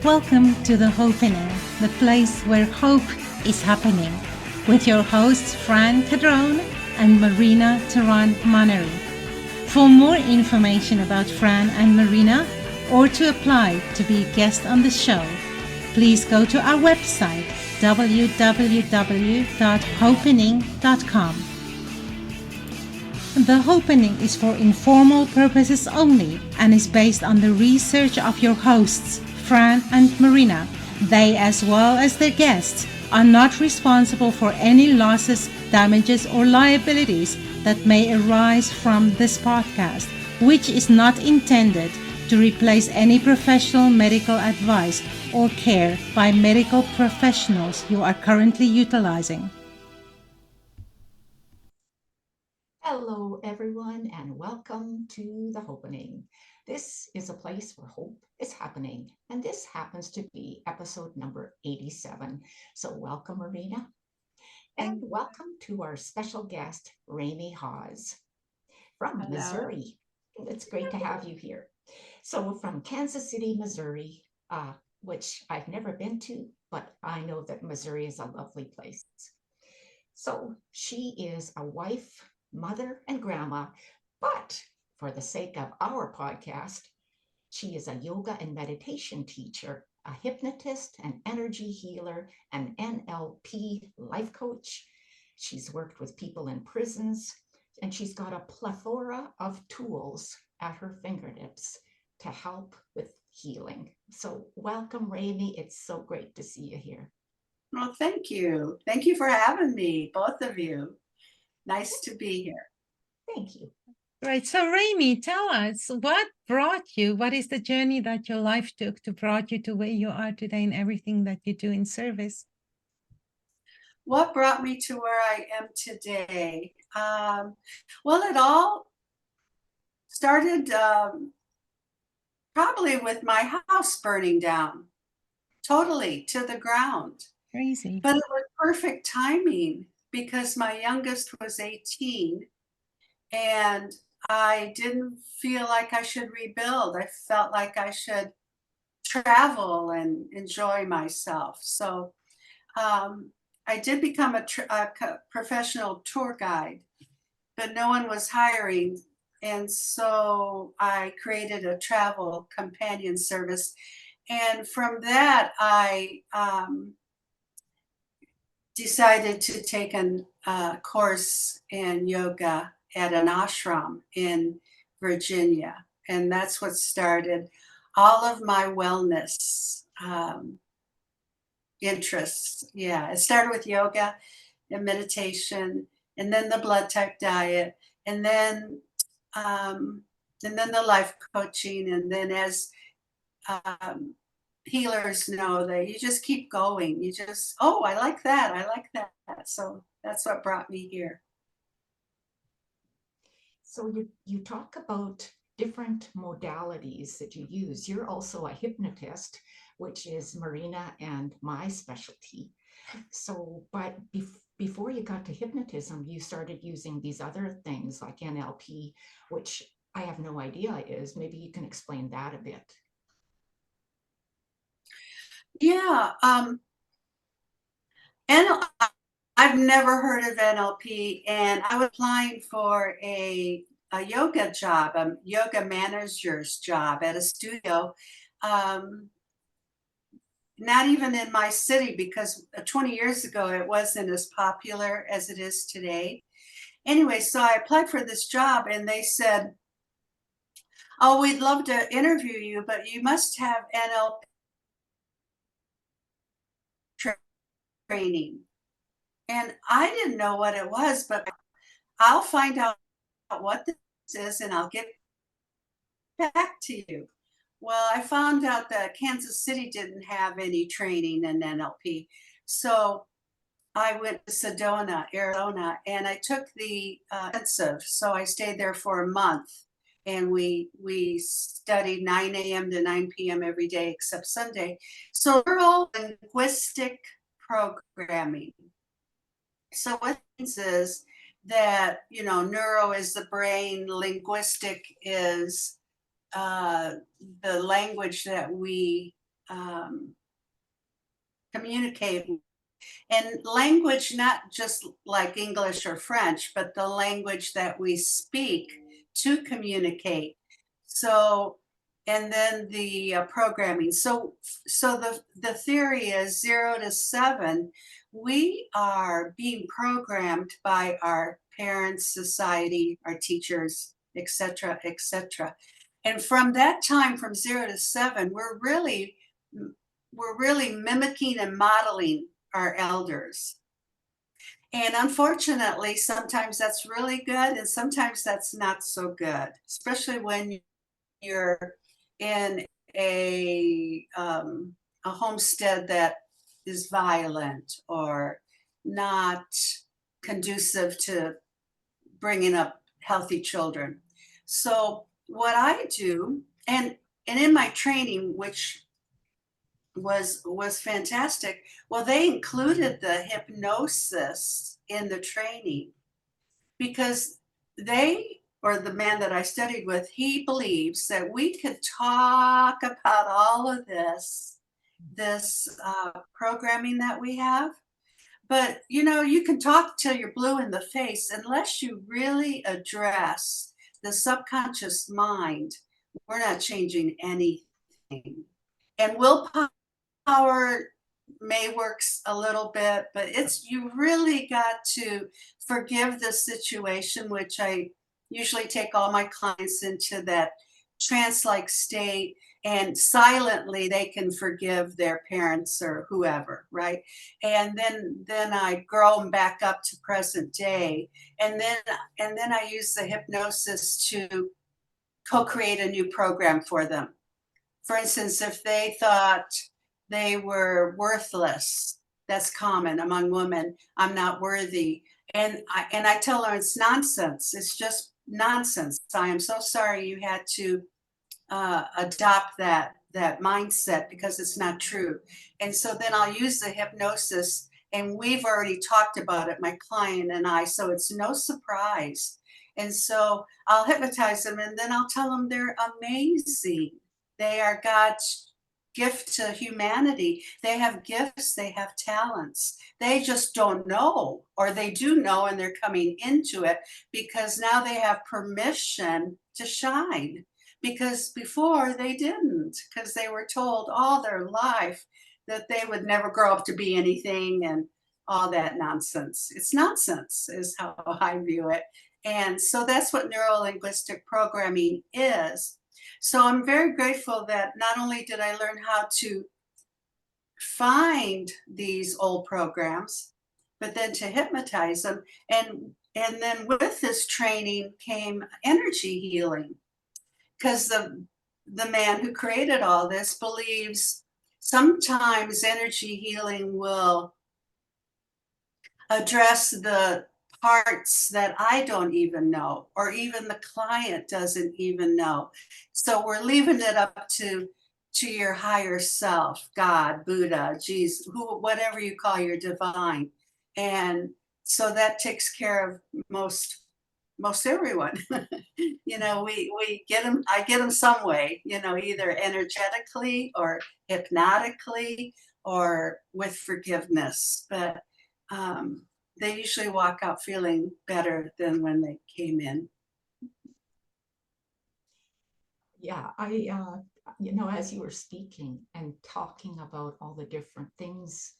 Welcome to the Hopenning, the place where hope is happening, with your hosts Fran Cadron and Marina Theron-Monnery. For more information about Fran and Marina, or to apply to be a guest on the show, please go to our website www.hopenning.com. The Hopenning is for informal purposes only and is based on the research of your hosts, Fran and Marina. They, as well as their guests, are not responsible for any losses, damages, or liabilities that may arise from this podcast, which is not intended to replace any professional medical advice or care by medical professionals you are currently utilizing. Hello, everyone, and welcome to the Hopenning. This is a place where hope is happening, and this happens to be episode number 87. So, welcome, Marina, and welcome to our special guest, Ramie Haas from Hello. Missouri. It's great to have you here. So, from Kansas City, Missouri, which I've never been to, but I know that Missouri is a lovely place. So, she is a wife, mother, and grandma, but for the sake of our podcast, she is a yoga and meditation teacher, a hypnotist, an energy healer, an NLP Life Coach. She's worked with people in prisons, and she's got a plethora of tools at her fingertips to help with healing. So welcome, Ramie. It's so great to see you here. Well, thank you. Thank you for having me, both of you. Nice to be here. Thank you. Right. So, Ramie, tell us what is the journey that your life took to brought you to where you are today and everything that you do in service? What brought me to where I am today? Well, it all started probably with my house burning down, totally to the ground. Crazy. But it was perfect timing because my youngest was 18 and I didn't feel like I should rebuild. I felt like I should travel and enjoy myself. So I did become a professional tour guide, but no one was hiring. And so I created a travel companion service. And from that, I decided to take a course in yoga at an ashram in Virginia. And that's what started all of my wellness interests. Yeah, it started with yoga and meditation, and then the blood type diet, and then the life coaching, and then as healers know that you just keep going. You just, I like that. I like that. So that's what brought me here. So you talk about different modalities that you use. You're also a hypnotist, which is Marina and my specialty. So, but before you got to hypnotism, you started using these other things like NLP, which I have no idea is. Maybe you can explain that a bit. Yeah. And I've never heard of NLP, and I was applying for a yoga job, a yoga manager's job at a studio. Not even in my city, because 20 years ago it wasn't as popular as it is today. Anyway, so I applied for this job and they said, "Oh, we'd love to interview you, but you must have NLP training." And I didn't know what it was, but I'll find out what this is and I'll get back to you. Well, I found out that Kansas City didn't have any training in NLP. So I went to Sedona, Arizona, and I took the intensive. So I stayed there for a month, and we studied 9 a.m. to 9 p.m. every day except Sunday. So neuro-linguistic programming. So what it means is that, neuro is the brain, linguistic is the language that we communicate. And language, not just like English or French, but the language that we speak to communicate. So, and then the programming. So the theory is 0 to 7. We are being programmed by our parents, society, our teachers, etc., etc. And from that time, from 0 to 7, we're really mimicking and modeling our elders. And unfortunately, sometimes that's really good and sometimes that's not so good, especially when you're in a homestead that is violent or not conducive to bringing up healthy children. So what I do, and in my training, which was fantastic. Well, they included the hypnosis in the training because they, or the man that I studied with, he believes that we could talk about all of this programming that we have. But you can talk till you're blue in the face unless you really address the subconscious mind. We're not changing anything. And willpower may works a little bit, but you really got to forgive the situation, which I usually take all my clients into that trance-like state, and silently they can forgive their parents or whoever, right? And then I grow them back up to present day, and then I use the hypnosis to co-create a new program for them. For instance, if they thought they were worthless, that's common among women. I'm not worthy. And I tell her it's nonsense. It's just nonsense. I am so sorry you had to adopt that mindset because it's not true. And so then I'll use the hypnosis, and we've already talked about it, my client and I, so it's no surprise. And so I'll hypnotize them, and then I'll tell them they're amazing. They are God's gift to humanity. They have gifts, they have talents. They just don't know, or they do know and they're coming into it because now they have permission to shine. Because before they didn't, because they were told all their life that they would never grow up to be anything and all that nonsense. It's nonsense is how I view it. And so that's what neuro-linguistic programming is. So I'm very grateful that not only did I learn how to find these old programs, but then to hypnotize them. And then with this training came energy healing, because the man who created all this believes sometimes energy healing will address the parts that I don't even know, or even the client doesn't even know. So we're leaving it up to your higher self, God, Buddha, Jesus, whatever you call your divine. And so that takes care of most everyone. We get them, I get them some way, either energetically or hypnotically or with forgiveness. But they usually walk out feeling better than when they came in. Yeah, as you were speaking and talking about all the different things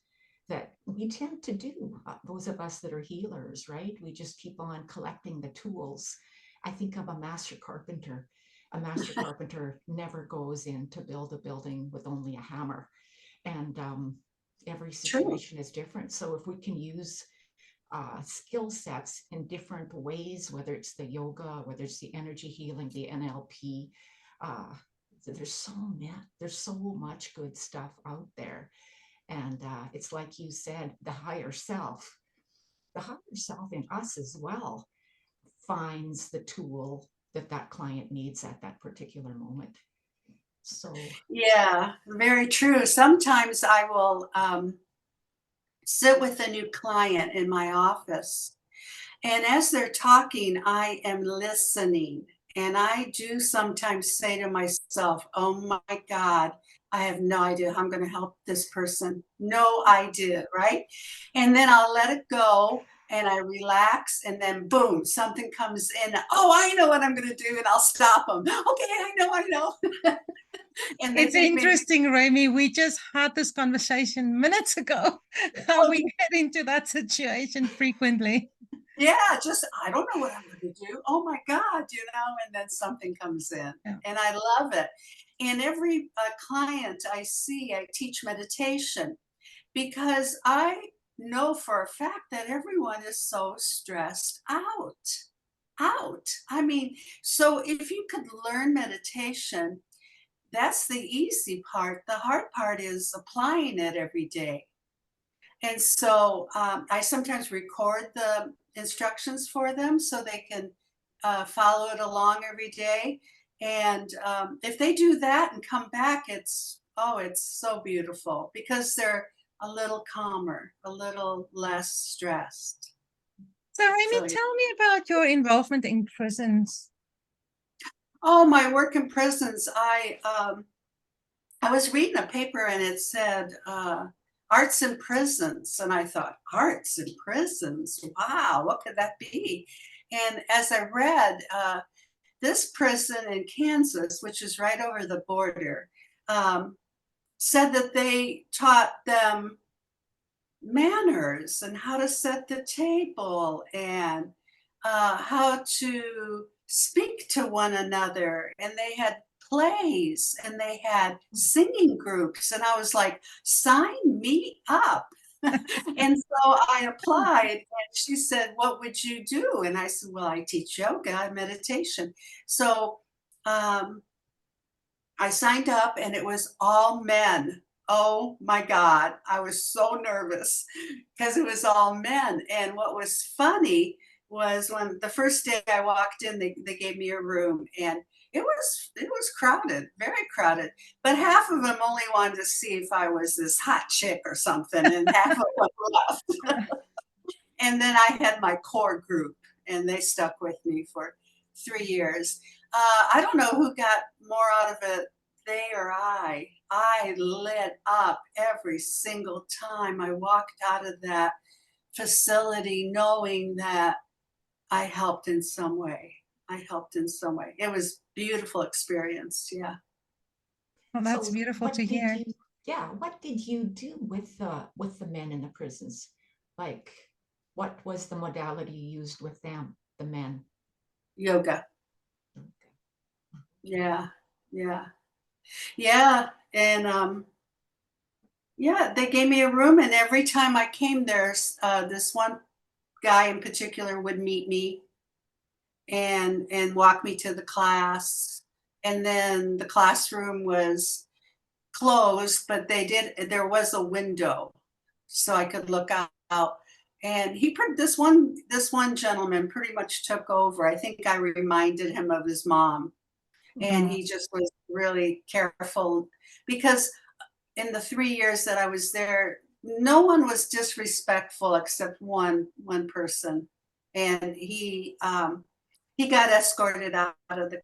that we tend to do, those of us that are healers, right? We just keep on collecting the tools. I think of a master carpenter. A master carpenter never goes in to build a building with only a hammer. And every situation is different. So if we can use skill sets in different ways, whether it's the yoga, whether it's the energy healing, the NLP, there's so much good stuff out there. And it's like you said, the higher self in us as well finds the tool that client needs at that particular moment. So yeah, very true. Sometimes I will sit with a new client in my office, and as they're talking, I am listening. And I do sometimes say to myself, oh my God, I have no idea how I'm going to help this person. No idea, right? And then I'll let it go and I relax, and then boom, something comes in. Oh, I know what I'm going to do, and I'll stop them. Okay, I know. And they It's think maybe, interesting, Ramie. We just had this conversation minutes ago. How we get into that situation frequently. yeah, just, I don't know what I'm going to do. Oh my God, and then something comes in, Yeah. and I love it. And every client I see, I teach meditation, because I know for a fact that everyone is so stressed out. I mean, so if you could learn meditation, that's the easy part. The hard part is applying it every day. And so I sometimes record the instructions for them so they can follow it along every day. And if they do that and come back, it's so beautiful, because they're a little calmer, a little less stressed. So, Ramie, So, tell me about your involvement in prisons. oh, my work in prisons. I was reading a paper and it said arts in prisons. And I thought, arts in prisons? Wow, what could that be? And as I read, this prison in Kansas, which is right over the border, said that they taught them manners and how to set the table, and how to speak to one another. And they had plays and they had singing groups. And I was like, sign me up. And so I applied, and she said, what would you do? And I said, well, I teach yoga and meditation. So I signed up, and it was all men. Oh my God, I was so nervous because it was all men. And what was funny was, when the first day I walked in, they gave me a room, and it was crowded, very crowded. But half of them only wanted to see if I was this hot chick or something, and half of them left. And then I had my core group, and they stuck with me for 3 years. I don't know who got more out of it, they or I. I lit up every single time I walked out of that facility, knowing that I helped in some way. I helped in some way. It was beautiful experience. Yeah. Well, that's So beautiful what to did hear. you, yeah, what did you do with the men in the prisons? Like, what was the modality you used with them, the men? Yoga. Okay. Yeah. Yeah. Yeah. And yeah, they gave me a room, and every time I came there, this one guy in particular would meet me and walk me to the class. And then the classroom was closed, but there was a window so I could look out. And this one gentleman pretty much took over. I think I reminded him of his mom, and Oh, he just was really careful, because in the 3 years that I was there, no one was disrespectful except one person, and he got escorted out of the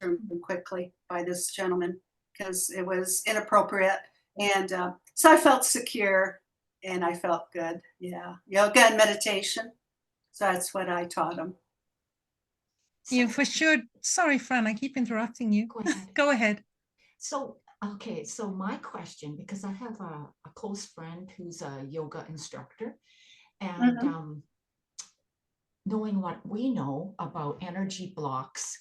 room quickly by this gentleman, because it was inappropriate. And so I felt secure, and I felt good. Yeah, yoga and meditation. So that's what I taught him. you So for sure. Sorry, Fran, I keep interrupting you. go ahead. Go ahead. So, okay, so my question, because I have a close friend who's a yoga instructor, and Mhm. knowing what we know about energy blocks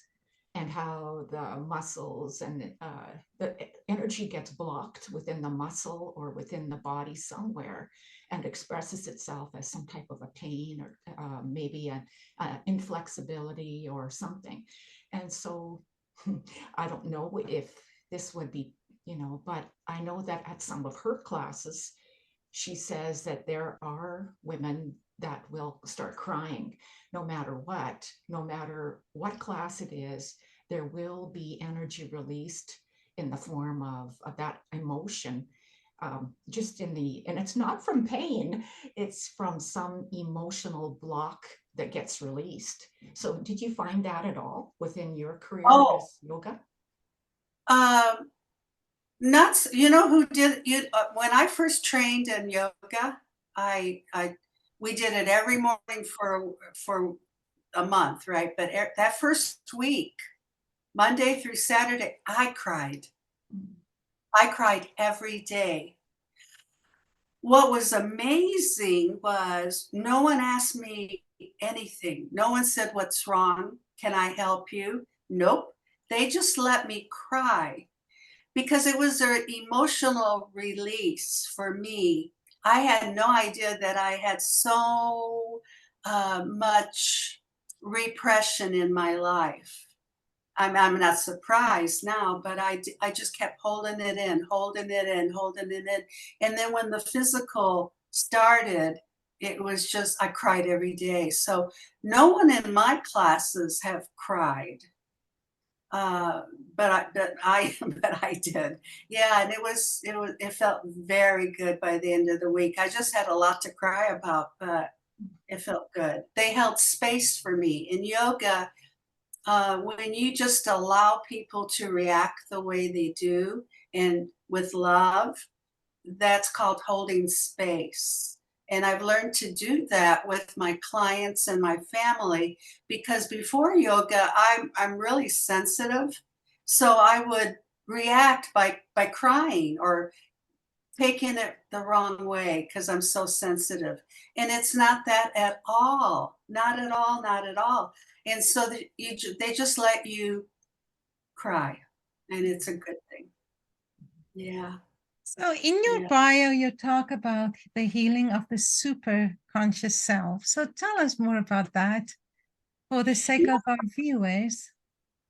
and how the muscles and the energy gets blocked within the muscle or within the body somewhere, and expresses itself as some type of a pain, or maybe an inflexibility or something. And so I don't know if this would be, but I know that at some of her classes, she says that there are women that will start crying no matter what class it is. There will be energy released in the form of that emotion, just and it's not from pain, it's from some emotional block that gets released. So did you find that at all within your career Oh, as yoga? Um, Nuts, you know who did you when I first trained in yoga, we did it every morning for a month, right? But that first week, Monday through Saturday, I cried. I cried every day. What was amazing was no one asked me anything. No one said, "What's wrong? Can I help you?" Nope. They just let me cry because it was an emotional release for me. I had no idea that I had so much repression in my life. I'm not surprised now, but I just kept holding it in, holding it in, holding it in. And then when the physical started, it was just, I cried every day. So no one in my classes have cried. Uh, but I did. Yeah, and it felt very good by the end of the week. I just had a lot to cry about, but it felt good. They held space for me. In yoga, when you just allow people to react the way they do and with love, that's called holding space. And I've learned to do that with my clients and my family because before yoga, I'm really sensitive. So I would react by crying or taking it the wrong way because I'm so sensitive. And it's not that at all. Not at all, not at all. And so they just let you cry, and it's a good thing. Yeah, So, in your yeah. bio, you talk about the healing of the super conscious self. So, tell us more about that for the sake of our viewers.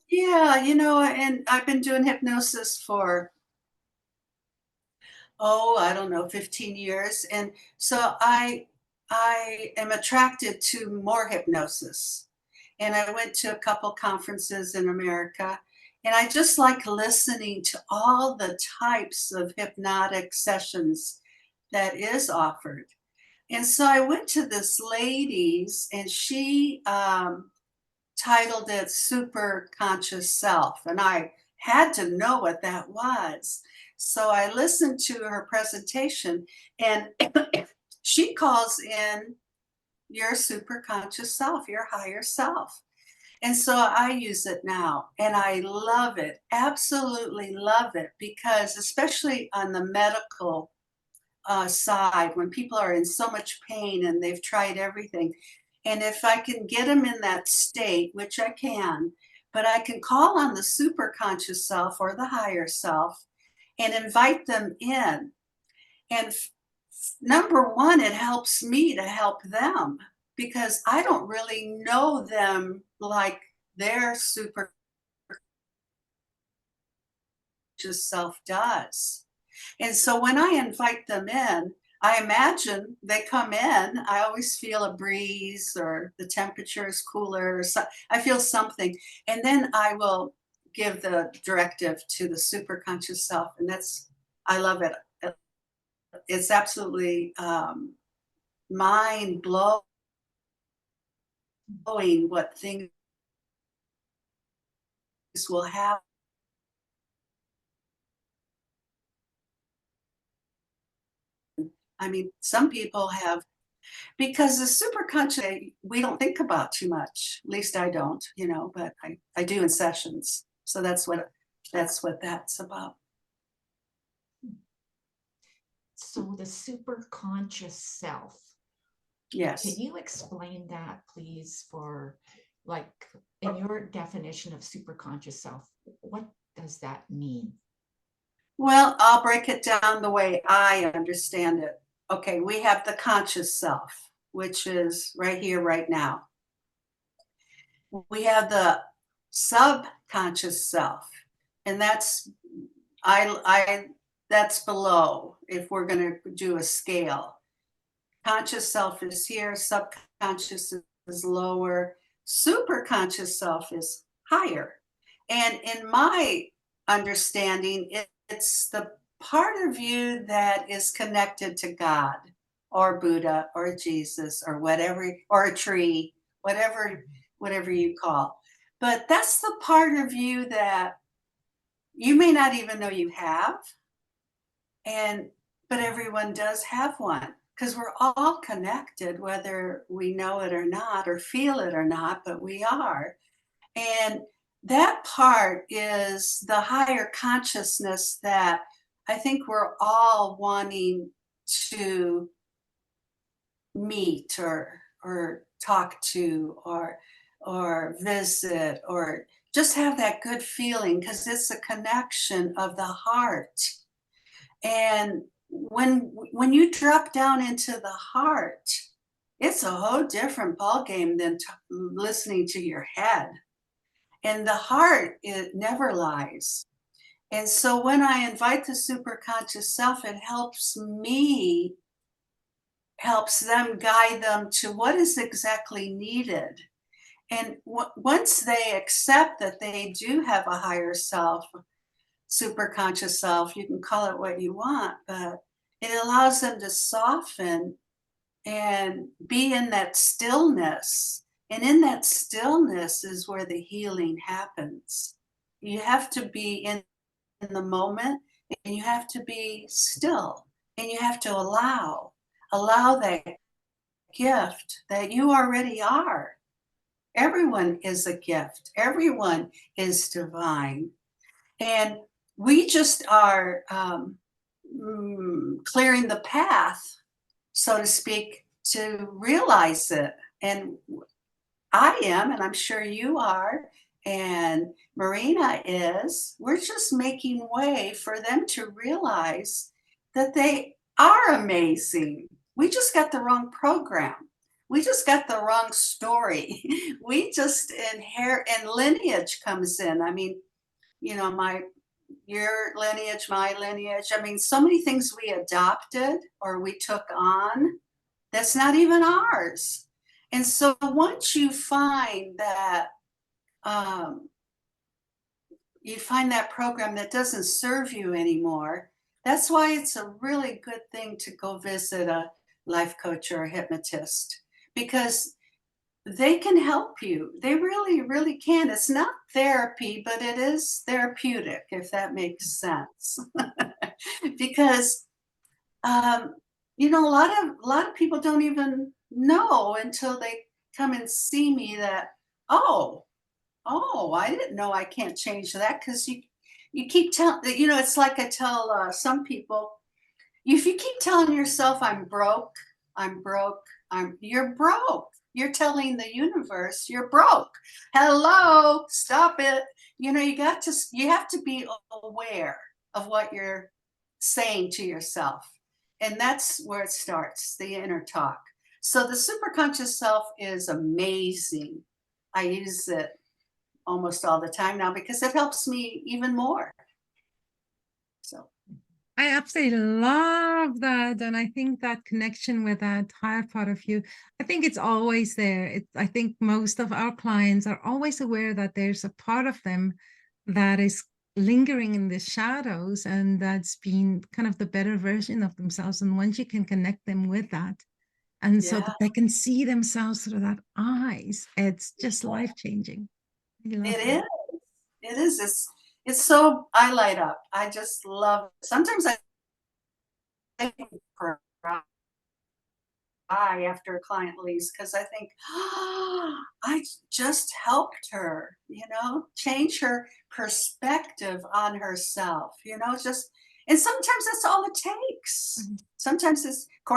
Yeah, you know, and I've been doing hypnosis for, oh, I don't know, 15 years. And so I am attracted to more hypnosis. And I went to a couple conferences in America, and I just like listening to all the types of hypnotic sessions that is offered. And so I went to this lady's, and she titled it Super Conscious Self. And I had to know what that was. So I listened to her presentation, and she calls in your super conscious self, your higher self. And so I use it now, and I love it, absolutely love it, because especially on the medical side, when people are in so much pain and they've tried everything. And if I can get them in that state, which I can, but I can call on the super conscious self or the higher self and invite them in. And number one, it helps me to help them because I don't really know them like their super conscious self does. And so when I invite them in, I imagine they come in, I always feel a breeze or the temperature is cooler, or I feel something. And then I will give the directive to the super conscious self. And I love it. It's absolutely mind blowing what things will happen. I mean, some people have, because the superconscious, we don't think about too much. At least I don't, but I do in sessions. So that's what that's about. So the super conscious self. Yes. Can you explain that, please, for like in your definition of super conscious self? What does that mean? Well, I'll break it down the way I understand it. Okay, we have the conscious self, which is right here, right now. We have the subconscious self, and that's that's below if we're going to do a scale. Conscious self is here, subconscious is lower, superconscious self is higher. And in my understanding, it's the part of you that is connected to God or Buddha or Jesus or whatever, or a tree, whatever you call. But that's the part of you that you may not even know you have, but everyone does have one, because we're all connected, whether we know it or not, or feel it or not, but we are. And that part is the higher consciousness that I think we're all wanting to meet or talk to or visit, or just have that good feeling, because it's a connection of the heart. And when you drop down into the heart, it's a whole different ballgame than listening to your head. And the heart, it never lies. And so when I invite the superconscious self, it helps them, guide them to what is exactly needed. And once they accept that they do have a higher self, superconscious self, you can call it what you want, but it allows them to soften and be in that stillness. And in that stillness is where the healing happens. You have to be in the moment, and you have to be still, and you have to allow that gift that you already are. Everyone is a gift. Everyone is divine. And we just are clearing the path, so to speak, to realize it. And I am, and I'm sure you are, and Marina is. We're just making way for them to realize that they are amazing. We just got the wrong program. We just got the wrong story. We just inherit, and lineage comes in. I mean, you know, your lineage, my lineage. I mean, so many things we adopted or we took on that's not even ours. And so once you find that, program that doesn't serve you anymore, that's why it's a really good thing to go visit a life coach or a hypnotist, because they can help you. They really, really can. It's not therapy, but it is therapeutic, if that makes sense. Because you know, a lot of people don't even know until they come and see me that, oh, I didn't know I can't change that, because you keep telling, you know, it's like I tell some people, if you keep telling yourself I'm broke, you're broke. You're telling the universe you're broke. Hello, stop it. You know, you have to be aware of what you're saying to yourself. And that's where it starts, the inner talk. So the superconscious self is amazing. I use it almost all the time now because it helps me even more. So I absolutely love that. And I think that connection with that higher part of you, I think it's always there. I think most of our clients are always aware that there's a part of them that is lingering in the shadows, and that's been kind of the better version of themselves. And once you can connect them with that, and so that they can see themselves through that eyes, it's just life-changing. it is. It's so, I light up. I just love it. Sometimes I cry after a client leaves, because I think, oh, I just helped her, you know, change her perspective on herself, you know, just, and sometimes that's all it takes. Sometimes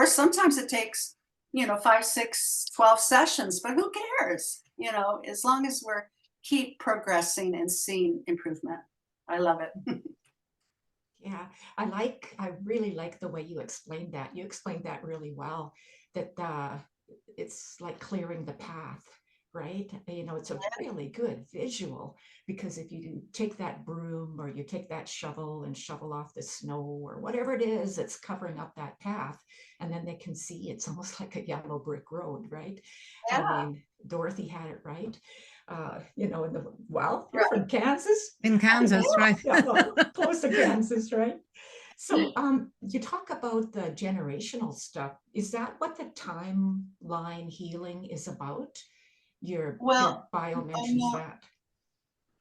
sometimes it takes, you know, 5, 6, 12 sessions, but who cares? You know, as long as we're keep progressing and seeing improvement. I love it. Yeah, I really like the way you explained that. You explained that really well, that it's like clearing the path, right? You know, it's a really good visual, because if you take that broom or you take that shovel and shovel off the snow or whatever it is that's covering up that path, and then they can see it's almost like a yellow brick road, right? Yeah. I mean, Dorothy had it right. You know, you're from Kansas? In Kansas, right? Yeah, well, close to Kansas, right? So you talk about the generational stuff. Is that what the timeline healing is about? Your Well, bio I mentions know. that.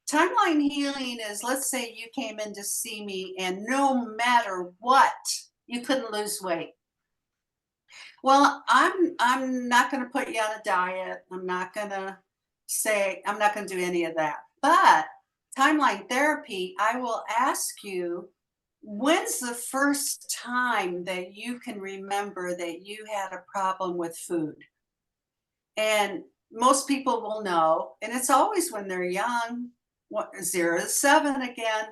Timeline healing is, let's say you came in to see me and no matter what, you couldn't lose weight. Well, I'm not going to put you on a diet. I'm not going to do any of that. But timeline therapy, I will ask you, when's the first time that you can remember that you had a problem with food? And most people will know, and it's always when they're young, 0 to 7 again.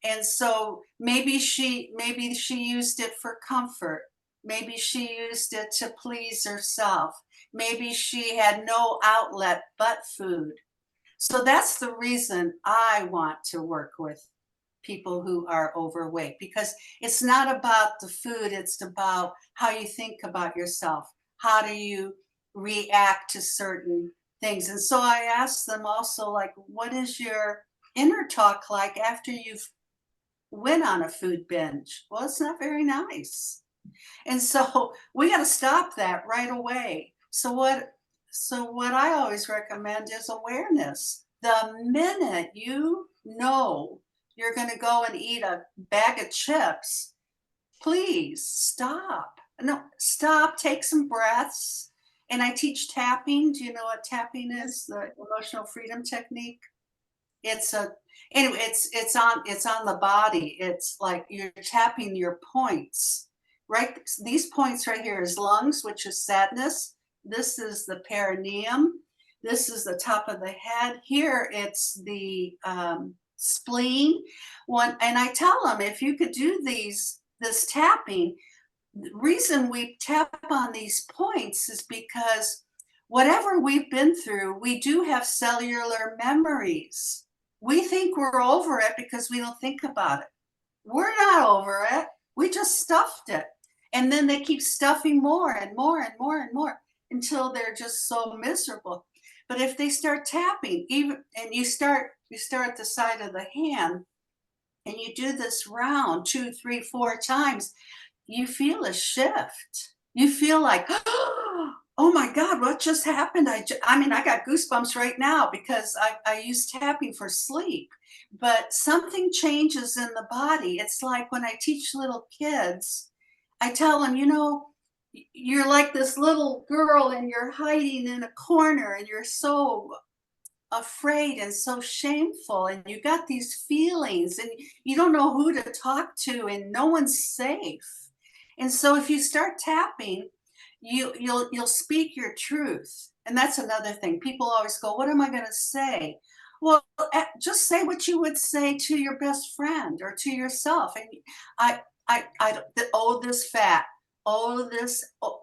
And so maybe she used it for comfort. Maybe she used it to please herself. Maybe she had no outlet but food. So that's the reason I want to work with people who are overweight, because it's not about the food, it's about how you think about yourself. How do you react to certain things? And so I ask them also, like, what is your inner talk like after you've went on a food binge? Well, it's not very nice. And so we got to stop that right away. So what I always recommend is awareness. The minute you know you're going to go and eat a bag of chips, please stop. No, stop, take some breaths. And I teach tapping. Do you know what tapping is? The emotional freedom technique. It's on the body. It's like you're tapping your points. Right, these points right here is lungs, which is sadness. This is the perineum. This is the top of the head. Here it's the spleen. And I tell them, if you could do this tapping, the reason we tap on these points is because whatever we've been through, we do have cellular memories. We think we're over it because we don't think about it. We're not over it. We just stuffed it. And then they keep stuffing more and more and more and more until they're just so miserable. But if they start tapping, and you start at the side of the hand, and you do this round 2, 3, 4 times, you feel a shift. You feel like, oh my God, what just happened? I got goosebumps right now because I use tapping for sleep. But something changes in the body. It's like when I teach little kids, I tell them, you're like this little girl and you're hiding in a corner and you're so afraid and so shameful and you got these feelings and you don't know who to talk to and no one's safe. And so if you start tapping, you'll speak your truth. And that's another thing. People always go, what am I going to say? Well, just say what you would say to your best friend or to yourself. And this fat.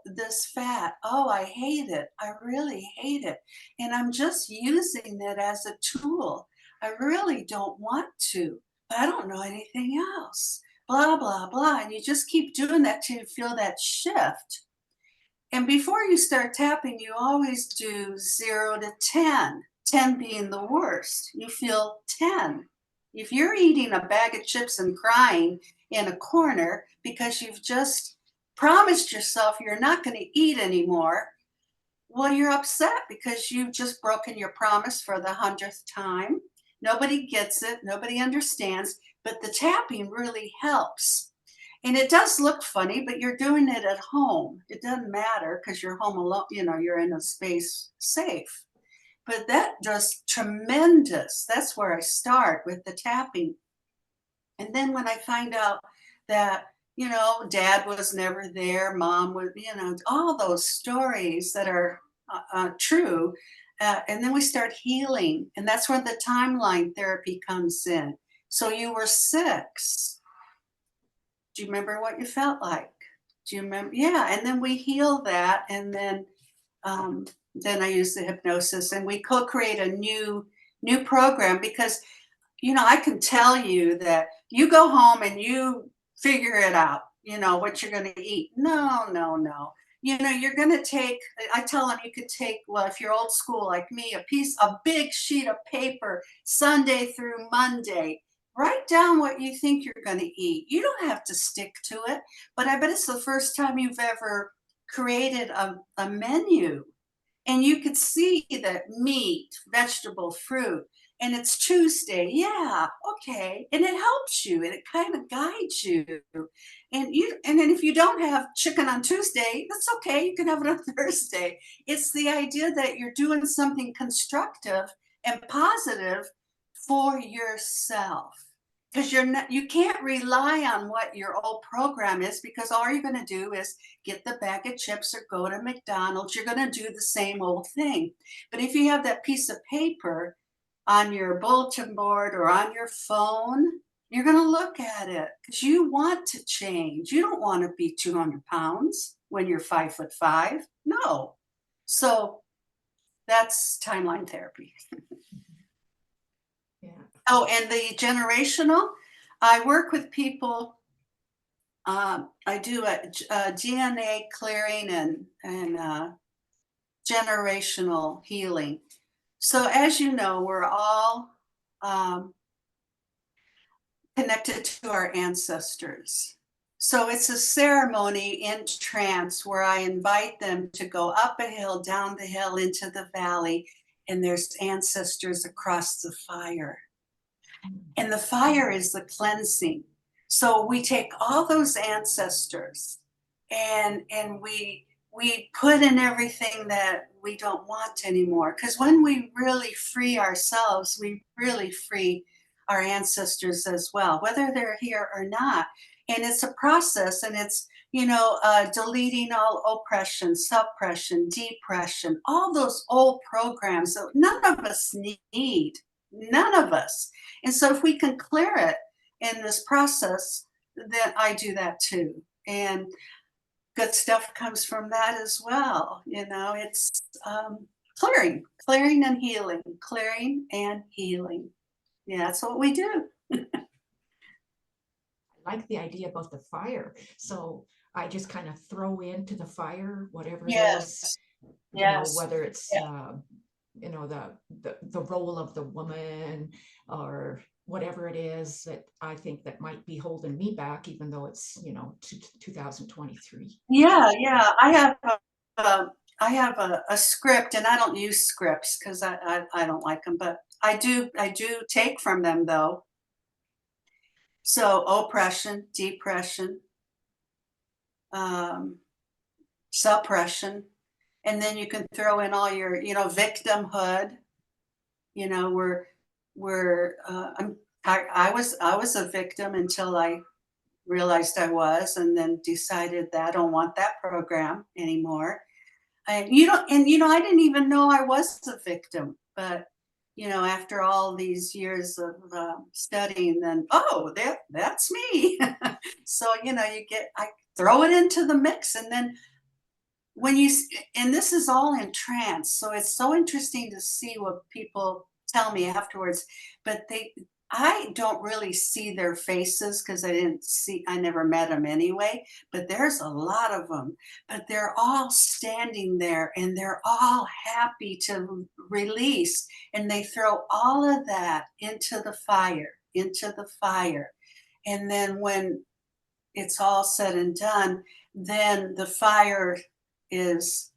This fat. Oh, I hate it. I really hate it. And I'm just using it as a tool. I really don't want to, but I don't know anything else. Blah, blah, blah. And you just keep doing that till you feel that shift. And before you start tapping, you always do 0 to 10, 10 being the worst. You feel 10. If you're eating a bag of chips and crying in a corner because you've just promised yourself you're not going to eat anymore, well, you're upset because you've just broken your promise for the 100th time. Nobody gets it. Nobody understands. But the tapping really helps. And it does look funny, but you're doing it at home. It doesn't matter because you're home alone. You're in a space safe. But that does tremendous. That's where I start with the tapping. And then when I find out that, dad was never there, mom was, all those stories that are true. And then we start healing. And that's where the timeline therapy comes in. So you were 6. Do you remember what you felt like? Do you remember? Yeah. And then we heal that. And then I use the hypnosis and we co-create a new program because, I can tell you that you go home and you figure it out, what you're going to eat. No. You're going to take, I tell them you could take, well, if you're old school like me, a big sheet of paper, Sunday through Monday. Write down what you think you're going to eat. You don't have to stick to it, but I bet it's the first time you've ever created a menu. And you could see that meat, vegetable, fruit, and it's Tuesday. Yeah, okay. And it helps you and it kind of guides you. And then if you don't have chicken on Tuesday, that's okay. You can have it on Thursday. It's the idea that you're doing something constructive and positive for yourself. Because you can't rely on what your old program is, because all you're going to do is get the bag of chips or go to McDonald's. You're going to do the same old thing. But if you have that piece of paper on your bulletin board or on your phone, you're going to look at it because you want to change. You don't want to be 200 pounds when you're 5'5". No. So that's timeline therapy. Yeah. Oh, and the generational, I work with people. I do a DNA clearing and generational healing. So as you know, we're all connected to our ancestors. So it's a ceremony in trance where I invite them to go up a hill, down the hill, into the valley, and there's ancestors across the fire. And the fire is the cleansing. So we take all those ancestors and we put in everything that we don't want anymore. Because when we really free ourselves, we really free our ancestors as well, whether they're here or not. And it's a process, and it's, deleting all oppression, suppression, depression, all those old programs that none of us need, none of us. And so if we can clear it in this process, then I do that too. And good stuff comes from that as well. It's clearing and healing, clearing and healing. Yeah, that's what we do. I like the idea about the fire. So I just kind of throw into the fire whatever it is, Yes. whether it's the role of the woman or whatever it is that I think that might be holding me back, even though it's 2023. Yeah. I have a script, and I don't use scripts because I don't like them, but I do take from them though. So oppression, depression, suppression, and then you can throw in all your victimhood. I was a victim until I realized I was, and then decided that I don't want that program anymore. I didn't even know I was a victim, but after all these years of studying, then that's me. So I throw it into the mix, and then and this is all in trance, so it's so interesting to see what people tell me afterwards. But I don't really see their faces because I never met them anyway, but there's a lot of them. But they're all standing there and they're all happy to release. And they throw all of that into the fire. And then when it's all said and done, then the fire is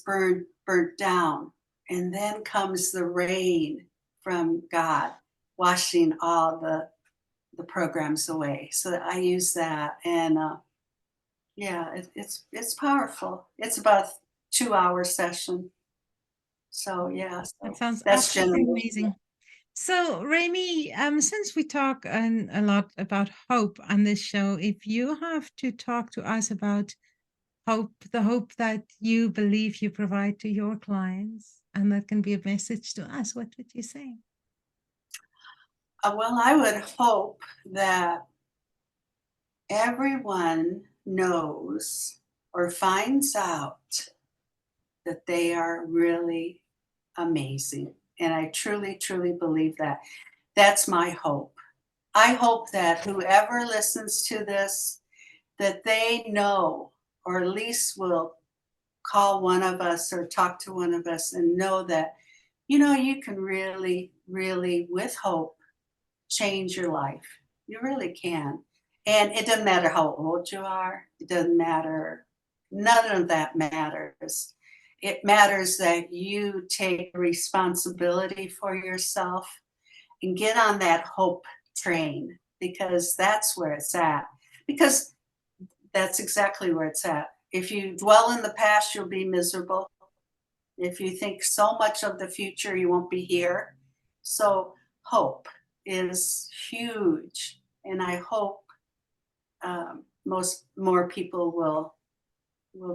burnt down. And then comes the rain from God, washing all the programs away. So I use that, and it's powerful. It's about a 2-hour session. So That sounds that's absolutely general. amazing. So, Ramie, since we talk a lot about hope on this show, if you have to talk to us about hope, the hope that you believe you provide to your clients, and that can be a message to us, what would you say? Well, I would hope that everyone knows or finds out that they are really amazing. And I truly, truly believe that. That's my hope. I hope that whoever listens to this, that they know, or at least will call one of us or talk to one of us and know that, you can really, really, with hope, change your life. You really can. And it doesn't matter how old you are. It doesn't matter. None of that matters. it matters that you take responsibility for yourself and get on that hope train, because that's where it's at. Because that's exactly where it's at. If you dwell in the past, you'll be miserable. If you think so much of the future, you won't be here. So hope is huge. And I hope more people will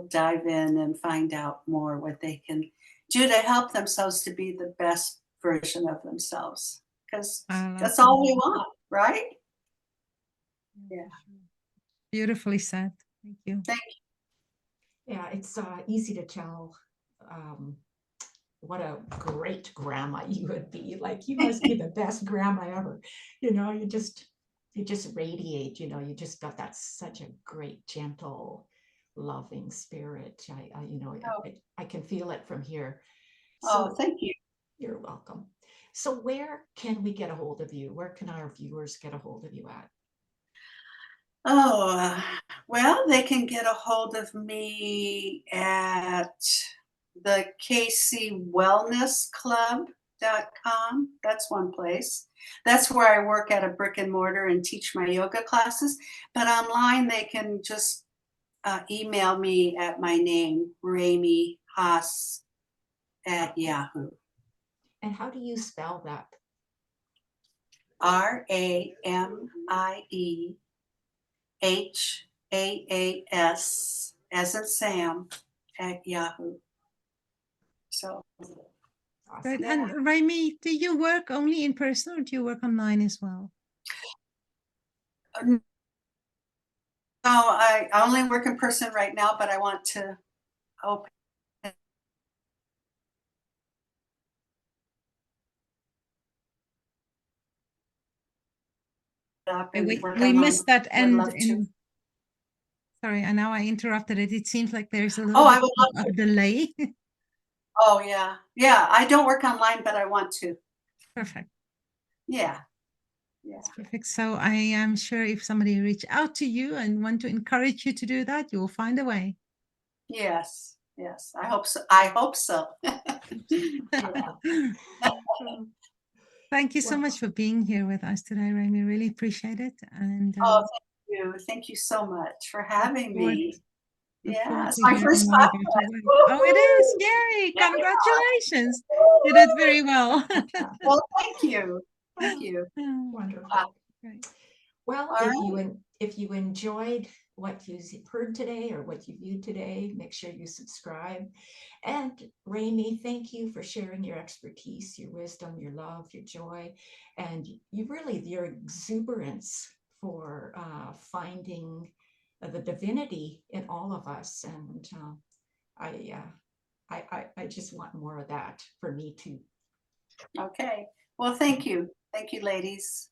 dive in and find out more what they can do to help themselves to be the best version of themselves. Because that's all we want, right? Yeah. Beautifully said. Thank you. Thank you. Yeah, it's easy to tell what a great grandma you would be. Like, you must be the best grandma ever. You know, you just radiate, you know, you just got that such a great, gentle, loving spirit. I can feel it from here. So Thank you. you're welcome. So where can we get a hold of you? Where can our viewers get a hold of you at? Well, they can get a hold of me at the kcwellnessclub.com. That's one place. That's where I work at a brick and mortar and teach my yoga classes. But online, they can just email me at my name, Ramie Haas at Yahoo. And how do you spell that? RAMIEHAAS as in Sam at Yahoo. So Awesome. Great. And Ramie, do you work only in person or do you work online as well? no, I only work in person right now, but I want to open up and we missed that end. Sorry, and now I interrupted it. It seems like there's a Oh, I little would bit of delay. Oh, yeah. Yeah, I don't work online, but I want to. Perfect. Yeah. Yeah. That's perfect. So I am sure if somebody reach out to you and want to encourage you to do that, you will find a way. Yes. Yes. I hope so. I hope so. Thank you so much for being here with us today, Ramie. Really appreciate it. And thank you. Thank you so much for having me. Yeah, it's my first podcast. Oh, it is. Yay. Yeah. Congratulations. You did very well. Well, thank you. Thank you. Wonderful. Great. Well, if you enjoyed what you heard today or what you viewed today, make sure you subscribe. And Ramie, thank you for sharing your expertise, your wisdom, your love, your joy, and your exuberance for finding the divinity in all of us. And I just want more of that for me too. Okay. Well, thank you. Thank you, ladies.